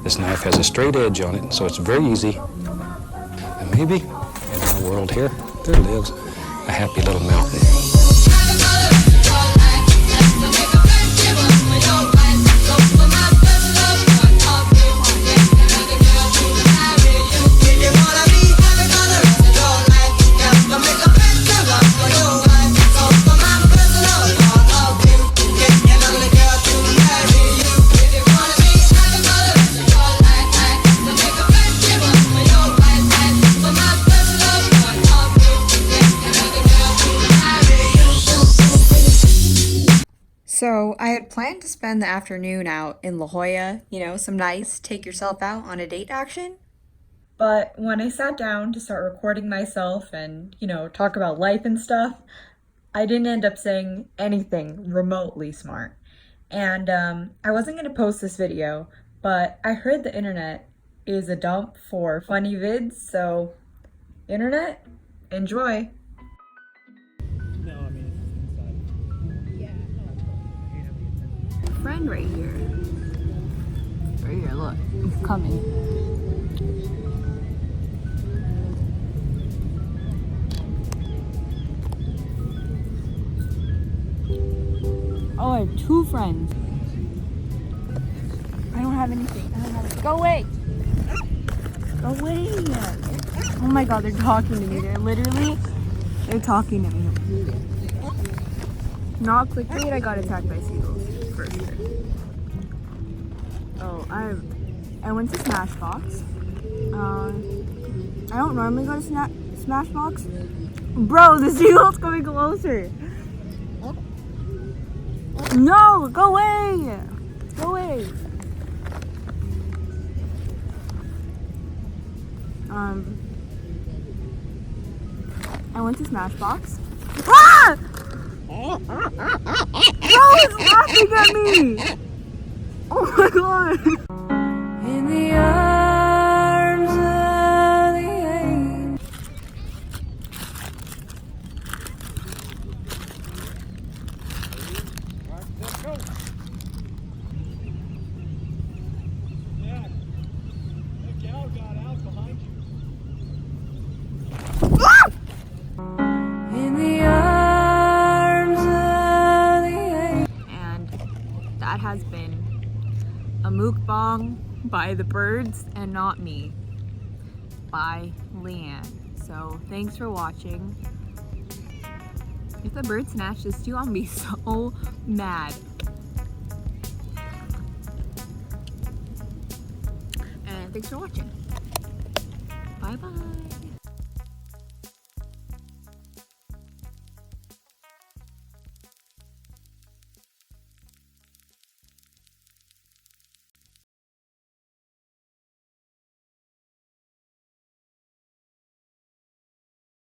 This knife has a straight edge on it, so it's very easy. And maybe in our world here, there lives a happy little mountain. So I had planned to spend the afternoon out in La Jolla, you know, some nice take yourself out on a date action. But when I sat down to start recording myself and, you know, talk about life and stuff, I didn't end up saying anything remotely smart. And I wasn't going to post this video, but I heard the internet is a dump for funny vids, so internet, enjoy. Friend right here. Right here, look. It's coming. Oh, I have 2 friends. I don't have anything. Go away! Go away! Oh my god, they're talking to me. They're talking to me. Not clickbait, I got attacked by seagulls. For sure. Oh, I went to Smashbox. I don't normally go to Smashbox. Bro, the seagull's coming closer. No, go away. Go away. I went to Smashbox. Ah! No, it's laughing at me! Oh my god! In the arms of the angel. Let's go! Yeah. The cow got out behind you. Ah! In the arms of the angel. And that has been a mukbang by the birds and not me, by Leanne. So thanks for watching. If the bird snatched this too, I'll be so mad. And thanks for watching. Bye bye.